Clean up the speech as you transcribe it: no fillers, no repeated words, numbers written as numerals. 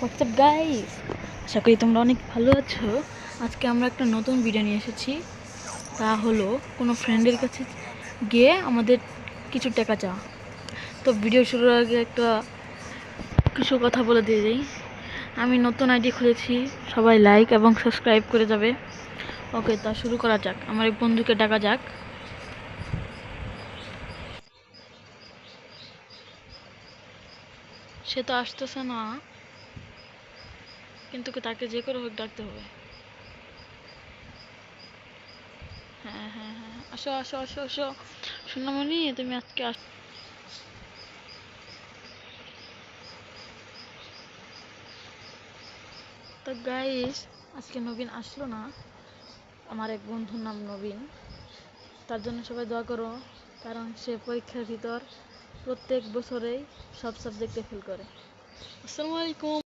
WhatsApp guys, আশা করি তোমরা অনেক ভালো আছো। আজকে আমরা একটা নতুন ভিডিও নিয়ে এসেছি। তা হলো কোনো ফ্রেন্ডের কাছে গিয়ে আমাদের কিছু টাকা চাওয়া। তো ভিডিও শুরুর আগে কিছু কথা বলে দিয়ে যাই। আমি নতুন আইডি খুলেছি, সবাই লাইক এবং সাবস্ক্রাইব করে যাবে। ওকে, তা শুরু করা যাক। আমার এক বন্ধুকে ডাকা যাক। সে তো আসতেছে না, কিন্তু তাকে যে করে হোক ডাকতে হবে। হ্যাঁ হ্যাঁ হ্যাঁ, আসো আসো আসো আসো সোনামণি, তুমি আজকে তো গাইস, আজকে নবীন আসলো না। আমার এক বন্ধুর নাম নবীন, তার জন্য সবাই দোয়া করো। কারণ সে পরীক্ষার ভিতর প্রত্যেক বছরেই সব সাবজেক্টে ফেল করে। আসসালামু আলাইকুম।